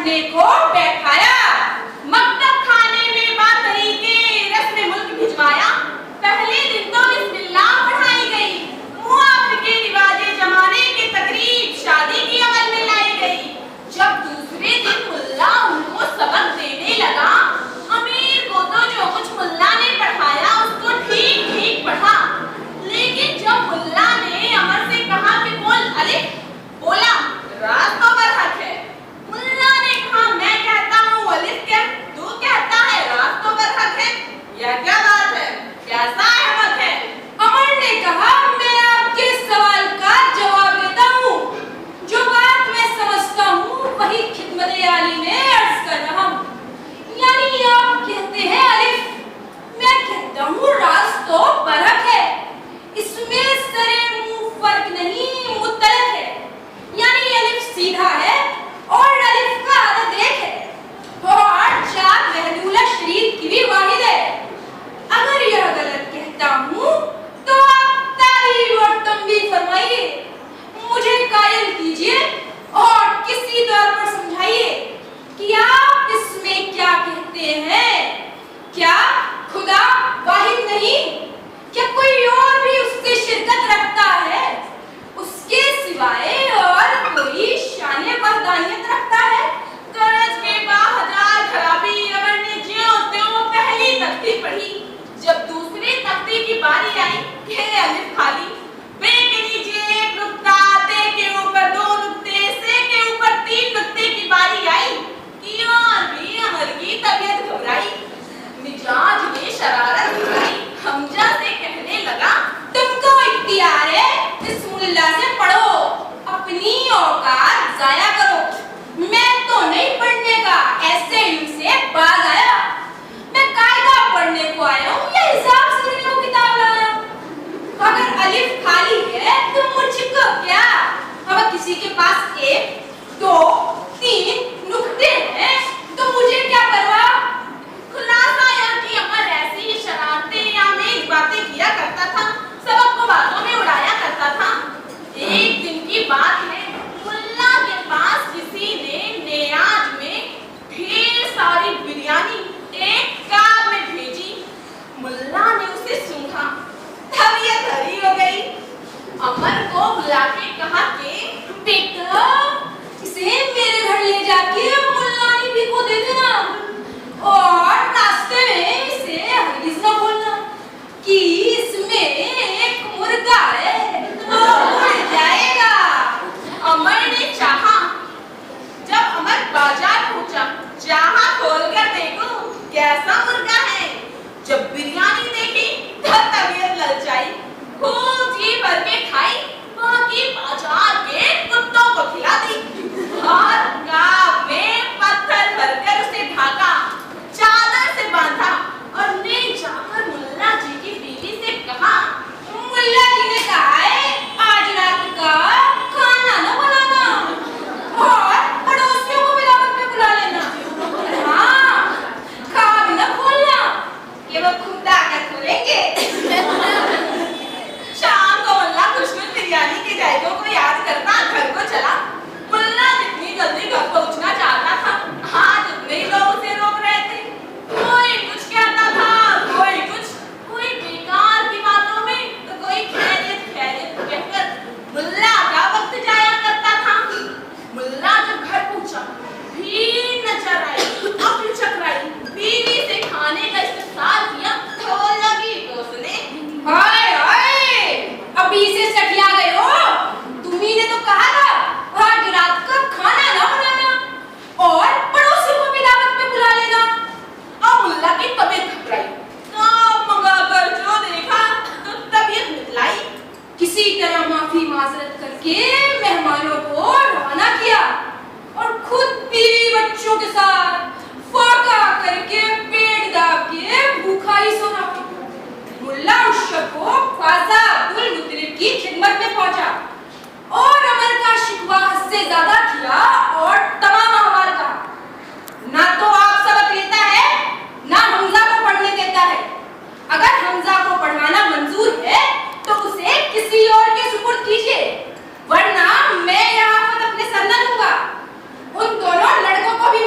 पढ़ने को बैठाया। मकतब खाने में बातरी के रस्म मुल्क भिजवाया। पहले दिन तो बिस्मिल्लाह पढ़ाई गई, मुआफ़ के रिवाजे जमाने के तकरीब शादी की अमल में लाई गई। जब दूसरे दिन मुल्ला उनको सबक देने लगा, अमीर को तो जो कुछ मुल्ला ने पढ़ाया उसको ठीक ठीक पढ़ा, लेकिन जब मुल्ला ने अमर से कहा कि बोल अलिफ, बोला रास्तों पर हक है। मुल्ला ने कहा मैं कहता हूँ अलिफ क्या, तू कहता है रास्तों पर हक है, यह क्या बात है, कैसा अहमद है। अमर ने कहा मैं आपके सवाल का जवाब देता हूँ, जो बात मैं समझता हूँ वही खिदमत आली में अर्ज कर रहा हूँ। यानी आप कहते हैं अलिफ, मैं कहता हूँ रास्तों पर हक है, इसमें सरे मुंह फर्क नहीं, मुत्तलक है। यानी अलिफ सीधा है और अलिफ का आदत एक है और चार महदूला शरीफ की भी वाहिद है। अगर यह गलत कहता हूँ तो आप तारीफ और तंबीह फरमाइए, मुझे कायल कीजिए और किसी तौर पर समझाइए कि आप इसमें क्या कहते हैं। क्या खुदा वाहिद नहीं, क्या कोई और भी उससे शिरकत रखता है, उसके सिवाय और कोई शाने वहदानियत रखता है। गरज के बाहजार खराबी अमर ने ज्यों त्यों पहली तख्ती पढ़ी। जब दूसरी तख्ती की बारी आई, ये अलिफ खाली, बे के नीचे एक नुक्ता, ते के ऊपर दो नुक्ते, से के ऊपर तीन नुक्ते की बारी आई कि और भी अमर की तबीयत घबराई, मिजाज में शरारत घबराई। हमजा से कहने लगा तुमको इख्तियार है, इस मुल्ला से पढ़ो, अपनी औकात जाया करो। मैं तो नहीं पढ़ने का, ऐसे ही से बाज आया। मैं कायदा पढ़ने को आया हूँ या हिसाब से को किताब लाया। अगर अलिफ खाली है तो मुझको क्या, अब किसी के पास एक दो तीन नुक्ते हैं तो मुझे क्या परवाह। खुलासा यह कि अमर ऐसी ही शरारतें या अमेज बातें किया करता था, सबक को बातों में उड़ाया करता था। एक दिन की बात है, मुल्ला के पास किसी ने नियाज में ढेर सारी बिरयानी एक कार में भेजी। मुल्ला ने उसे सूंघा, तबीयत हरी हो गई। अमर को बुला के कहा कि बेटा इसे मेरे घर ले जाके मुल्ला ने को दे देना और रास्ते में इसे हरगिज़ न बोलना कि इसमें एक मुर्गा है, वो उड़ जाएगा। अमर ने चाहा। जब अमर बाजार पहुंचा, जहां खोलकर देखो कैसा मुर्गा है। जब बिरयानी देखी तब तबीयत ललचाई, खूब जी भर के खाई, बाकी बाजार के कुत्तों को खिला दी और गाँव में पत्थर भरकर उसे ढाका, चादर से बांधा और ले जाकर मुल्ला जी की बीवी से कहा, मुल्ला जी ने कहा है आज रात का खाना न बनाना और पड़ोसियों को मिलावट में बुला लेना। हाँ, खा भी न खोलना, ये वो खुद आकर खोलेंगे। शाम को मुल्ला खुशबू बिरयानी के जायकों को याद करता घर को चला। मुल्ला जितनी जल्दी घर पहुंचना चाहता था, आज उतने ही लोग उसे रोक रहे थे। कोई कुछ कहता था, कोई कुछ, कोई बेकार की बातों में तो कोई खैरियत खैरियत कहकर मुल्ला का वक्त जाया करता था। मुल्ला जब घर पहुंचा, भीड़ नजर आई, अक्ल चकराई, बीवी से खाने का इस्तेमाल किया तो लगी तो उसने हाय हाय अभी से सटिया गए हो, तुम्ही ने तो कहा था आज रात का खाना ना बनाना और पड़ोसी को भी दावत पे बुला लेना। अब मुल्ला की तबीयत घबराई, काम मंगाकर जो देखा तो तबीयत मिटलाई। किसी तरह माफी माजरत करके मेहमानों को रवाना किया और खुद बीवी बच्चों के साथ फाका करके पेट दाब के भूखा ही सोना। मुल्ला उस शख्स को ख्वाजा अब्दुल मुत्तलिब की खिदमत में पहुंचा और अमर का शिकवा हद से ज्यादा किया और तमाम अहवाल का। ना तो आप सबक लेता है, ना हमजा को पढ़ने देता है। अगर हमजा को पढ़वाना मंजूर है तो उसे किसी और के सुपुर्द कीजिए, वरना मैं यहाँ अपने सर न दूंगा। उन दोनों लड़कों को भी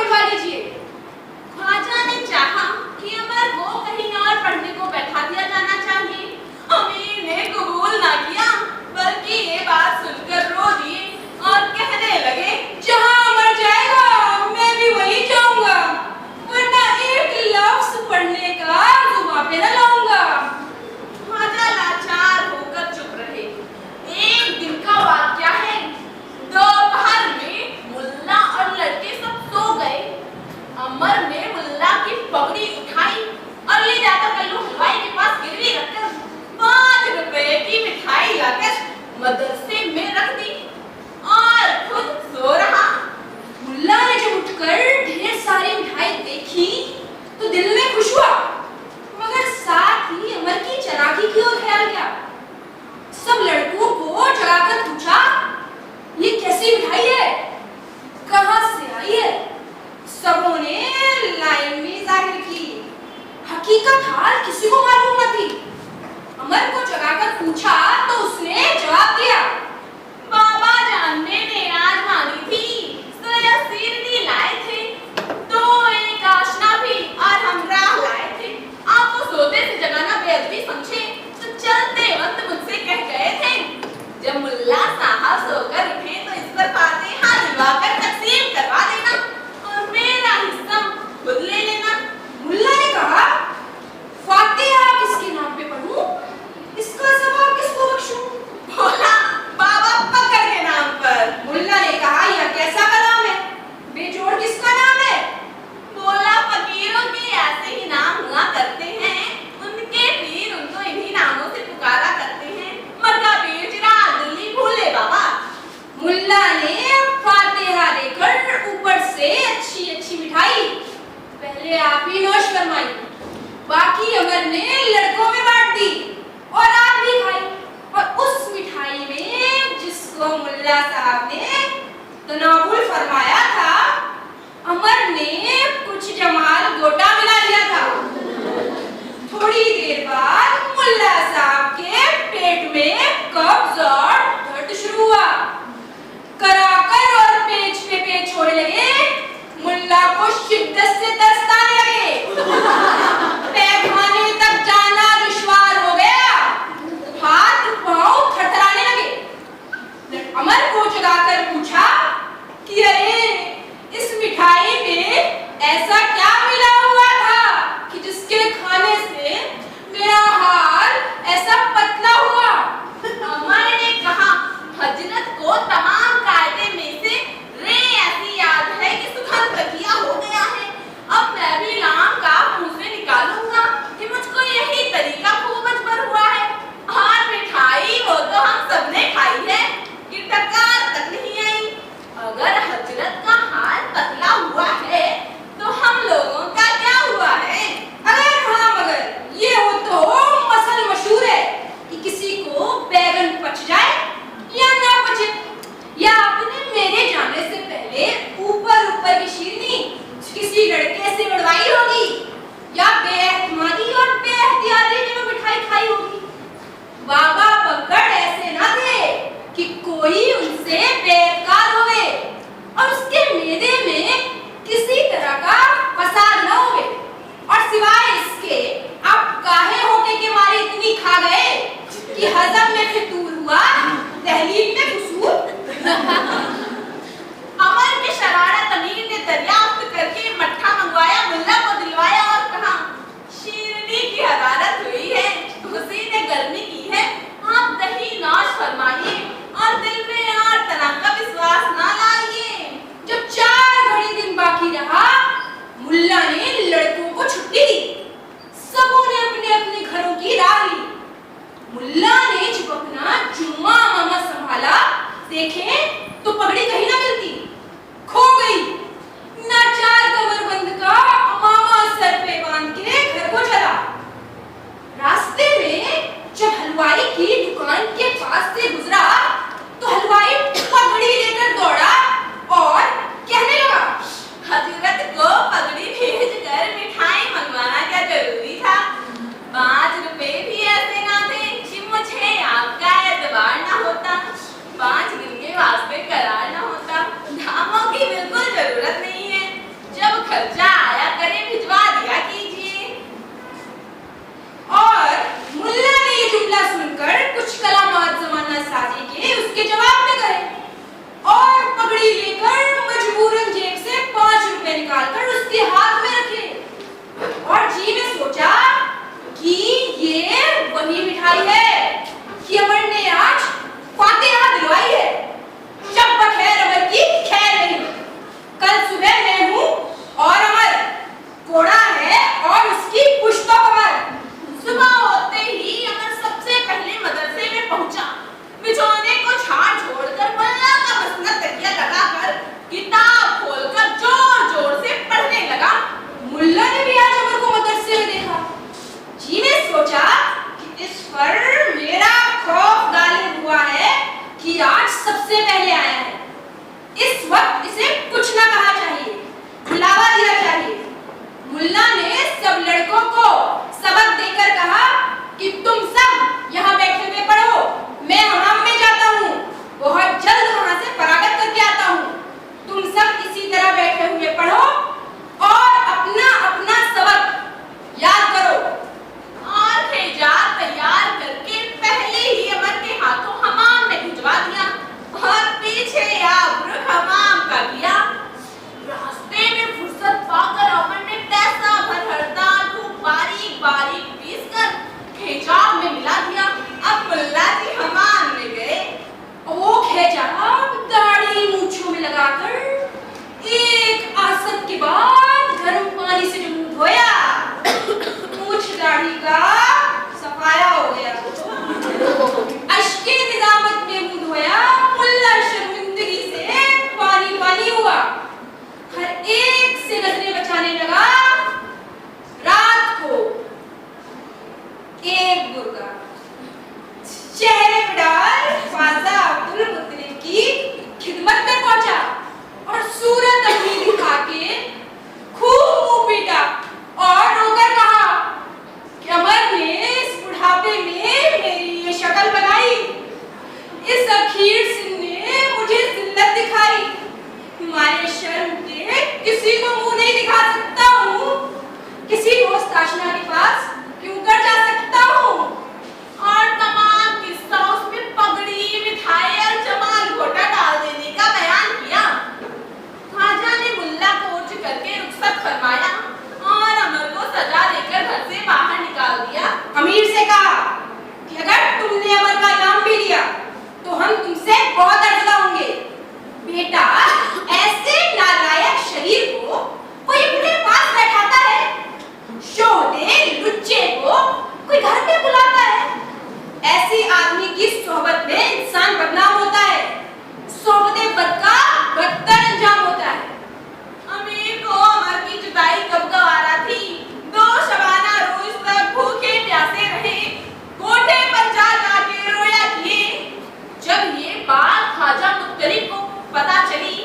फरमाई। बाकी अमर ने लड़कों में बांट दी और आप भी खाई। और उस मिठाई में जिसको मुल्ला साहब ने तनावुल फरमाया था, अमर ने कुछ जमाल गोटा मिला लिया था। थोड़ी देर बाद मुल्ला साहब के पेट में कब्ज और दर्द शुरू हुआ। कराकर और पेच पे पेच छोड़ने लगे। मुल्ला को शिद्दत से दस्त आने लगे। पैखाने तक जाना दुश्वार हो गया। हाथ पांव थरथराने लगे। अमर को जगाकर पूछा कि अरे इस मिठाई में ऐसा क्या मिला हुआ था कि जिसके खाने से मेरा हाल ऐसा पतला हुआ। अमर ने कहा, हजरत को तमाम कायदे में से रे ऐसी याद है कि सुगंध तकिया हो गया है। अब मैं भी लाम का मुंह से निकालूंगा कि मुझको यही तरीका खूब अजबर हुआ है। और मिठाई वो तो हम सबने खाई है कि टकार तक नहीं आई। अगर हजरत का हाल पतला हुआ है तो हम लोगों का क्या हुआ है? अगर हाँ मगर ये हो तो मसल मशहूर है कि किसी को बैगन पच जाए या ना पचे, या आपने मेरे जाने से पहले ऊपर ऊपर की शीरनी किसी लड़के से उड़वाई होगी, या बेएहतमादी और बेएहतियाती ने वो मिठाई खाई होगी। बाबा पकड़ ऐसे ना थे कि कोई उनसे बेकार होवे और उसके मेदे में किसी तरह का फसाद न होवे। और सिवाय इसके आप काहे होके के मारे इतनी खा गए कि हजम में फितूर हुआ, तहलील में कुसूर। अमर के शरारत अमीर ने दरियाफ्त करके मट्ठा मंगवाया, मुल्ला को दिलवाया और कहा, शीरनी की हरारत हुई है, उसी ने गर्मी की है, आप दही नौश फरमाइए और दिल में और तना का विश्वास ना लाइए। जब 4 घड़ी दिन बाकी रहा, मुल्ला ने लड़कों को छुट्टी दी। सबों ने अपने अपने घरों की राह ली। मुल्ला ने जब अपना जुम्मा मामा संभाला, देखे तो पगड़ी कहीं ना मिलती, खो गई। नाचार कमरबंद का मामा सर पे बांध के घर को चला। रास्ते में जब हलवाई की दुकान के पास से गुजरा तो हलवाई पगड़ी लेकर दौड़ा और कहने लगा, हजरत को पगड़ी भेजकर मिठाई मंगवाना क्या जरूरी था? 5 रुपए भी ऐसे ना थे कि मुझे आपका एतबार ना होता, 5 दिन के वास्ते करार ना होता। दामों की बिल्कुल जरूरत नहीं है, जब खर्चा आया करे भिजवा दिया कीजिए। और मुल्ला ने ये जुमला सुनकर कुछ कलामात जमाना साजी के उसके जवाब में गए और पगड़ी लेकर मजबूरन जेब से 5 रुपए निकालकर उसके हाथ में रखे और जी में सोचा कि ये वही मिठाई है कि अमर ने आज फातिहा दिलवाई है। जब बखैर अमर की खैर नहीं, कल सुबह मैं हूँ और अमर कोड़ा है और उसकी पुश्तो कमर। सुबह होते ही अमर सबसे पहले मदरसे में पहुंचा। बिछौने को झाड़ छोड़कर मुल्ला का मसनद तकिया लगाकर किताब खोलकर जोर जोर से पढ़ने लगा। मुल्ला ने भी आज अमर को मदरसे में देखा। जी ने सोचा कि इस पर मेरा खौफ गालिब हुआ है कि आज सबसे पहले आया है। इस वक्त इसे कुछ ना कहा चाहिए, बुलावा दिया चाहिए। मुल्ला ने सब लड़कों को सबक देकर कहा कि तुम सब यहाँ बैठे हुए पढ़ो, मैं हमाम में जाता हूँ, बहुत जल्द वहां से फरागत करके आता हूँ। तुम सब इसी तरह बैठे हुए पढ़ो और अपना अपना सबक याद करो। और हिजाब तैयार करके पहले ही अमर के हाथों हमाम में भिजवा दिया और पीछे आबरू हमाम का किया। रास्ते में फुर्सत पाकर अमर ने पैसा भर हड़ताल को बारीक बारीक पीस कर हिजाब में मिला दिया। अब मुल्ला जी हमाम में गए। वो हिजाब दाढ़ी मूंछों में लगाकर एक आसन के बाद गर्म पानी से मुंह धोया। मूंछ दाढ़ी का सफाया हो गया। अश्के निजामत में मुंह धोया। मुल्ला शर्मिंदगी से पानी पानी हुआ। हर एक से नजरें बचाने लगा। एक बुर्का चेहरे पर डाल ख्वाजा अब्दुल मुत्तलिब की खिदमत में पहुंचा और सूरत अपनी दिखा के खूब मुंह पीटा और रोकर कहा कि अमर ने इस बुढ़ापे में मेरी ये शक्ल बनाई, इस अखीर सिंह ने मुझे जिल्लत दिखाई, मारे शर्म के किसी को मुंह नहीं दिखा सकता हूँ, किसी दोस्त आशना के पास क्यों कर जा सकता हूँ। और तमाम किस्सा उसमें पगड़ी मिठाई और जमाल घोटा डाल देने का बयान किया। ख्वाजा ने मुल्ला को उच्च करके रुखसत फरमाया और अमर को सजा देकर घर से बाहर निकाल दिया। अमीर से कहा कि अगर तुमने अमर का नाम भी लिया तो हम तुमसे बहुत अर्जुदा होंगे। बेटा, ऐसे नालायक शरीर को कोई अपने पास बैठाता है, शोहदे लुच्चे को कोई घर में बुलाता है। ऐसे आदमी की सोहबत में इंसान बदनाम होता है, सोहबत बद का बदतर अंजाम होता है। अमीर को अमर की जुदाई कब गवारा थी। 2 शबाना रोज तक भूखे प्यासे रहे, कोठे पर जा के रोया किए। जब ये बात ख्वाजा मुत्तलिब को पता चली,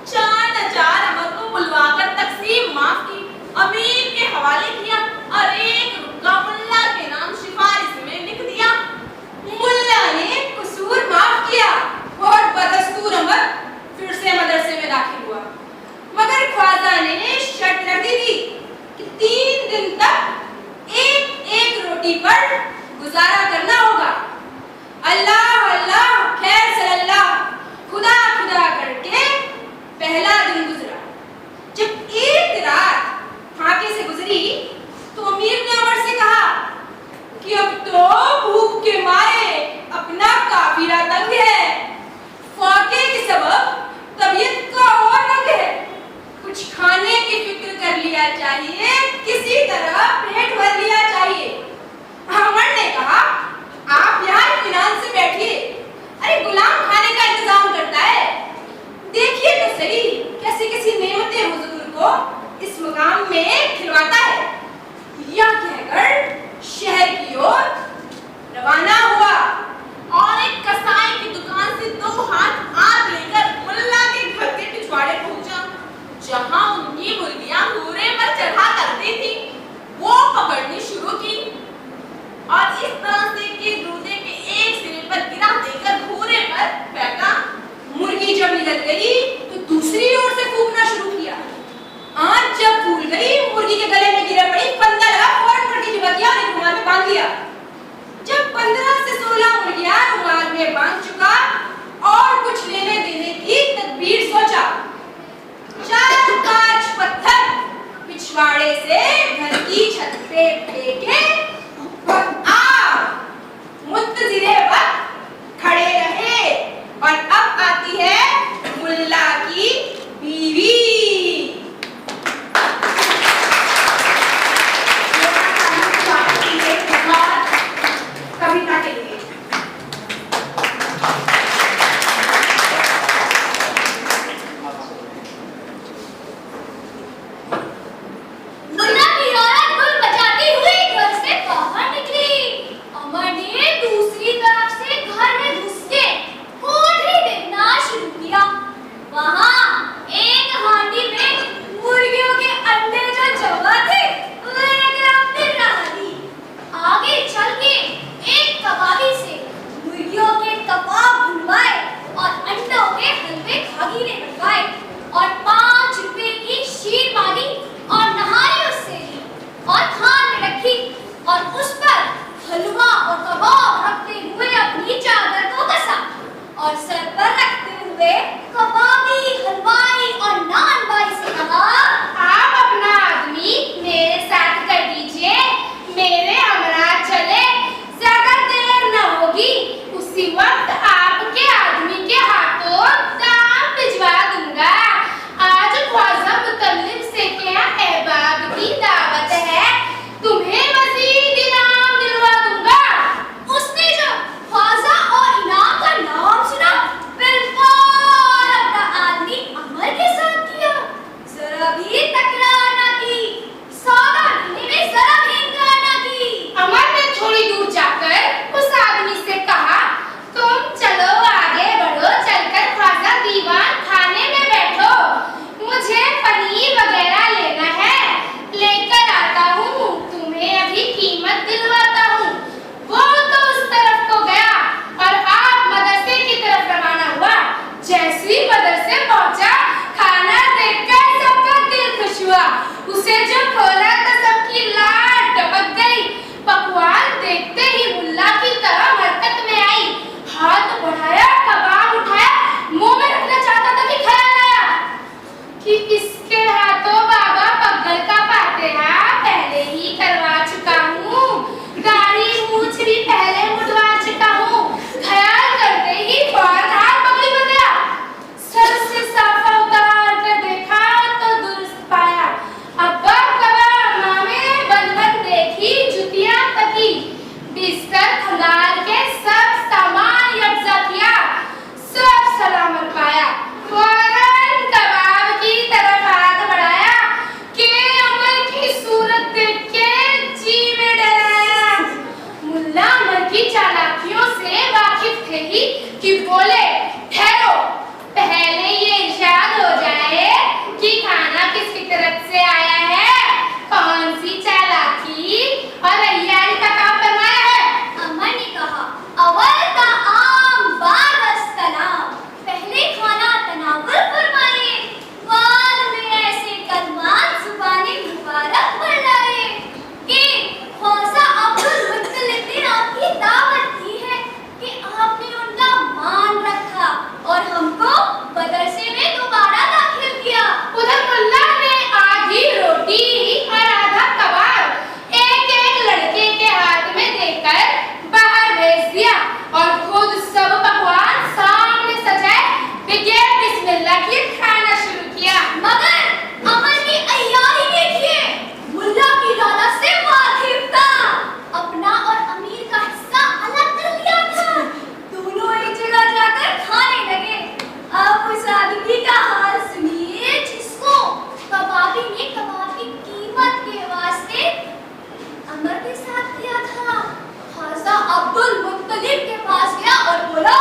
4 अमर को बुलवाकर तकसीम माफ की, अमीर के हवाले किया और एक रुपया मुल्ला के नाम सिफारिश में लिख दिया। मुल्ला ने कसूर माफ किया और बदस्तूर अमर फिर से मदरसे में दाखिल हुआ, मगर ख्वाजा ने शर्त रख दी थी कि 3 दिन तक एक रोटी पर गुजारा करना होगा। अल्लाह अल्लाह खैर सल्लल्लाह खुदा खुदा करके पहला दिन गुजरा। जब एक रात फाके से गुजरी तो अमीर ने अमर से कहा कि अब तो भूख के मारे अपना काफिला तंग है, फाके के सबब तबीयत का और रंग है, कुछ खाने की फिक्र कर लिया चाहिए, किसी तरह पेट भर लिया चाहिए। अमर ने कहा, आप यहाँ इत्मीनान से बैठिए, अरे गुलाम खाने का इंतजाम करता है, देखिए तो सही कैसी कैसी नेमतें हुजूर को इस मुकाम में खिलवाता है। यह कहकर शहर की ओर रवाना हुआ और एक कसाई की दुकान से 2 हाथ आग लेकर मुल्ला के घर के पिछवाड़े पहुंचा, जहां उनकी मुर्गियां घूरे पर चढ़ा करती थी। वो पकड़नी शुरू की और इस तरह से कि दूधे के एक सिरे पर गिरा देकर घूरे पर फेंका। मुर्गी जब निकल गई तो दूसरी ओर से फूंकना शुरू किया। आंच जब फूल गई, मुर्गी के गले में गिर पड़ी, फंदा लगा, फौरन मुर्गी चिपक गया और एक रुमाल में बांध लिया। जब 15 से 16 मुर्गियां रुमाल में बांध चुका और कुछ लेने देने की तदबीर सोचा, 4-5 पत्थर पिछवाड़े से घर की छत पे फेंके और मुत्तजिरे वक्त खड़े रहे। और अब आती है मुल्ला की बीवी। कविता के लिए मुल्ला की औरत गुल बजाती हुई घर अब्दुल मुत्तलिब के पास गया और बोला,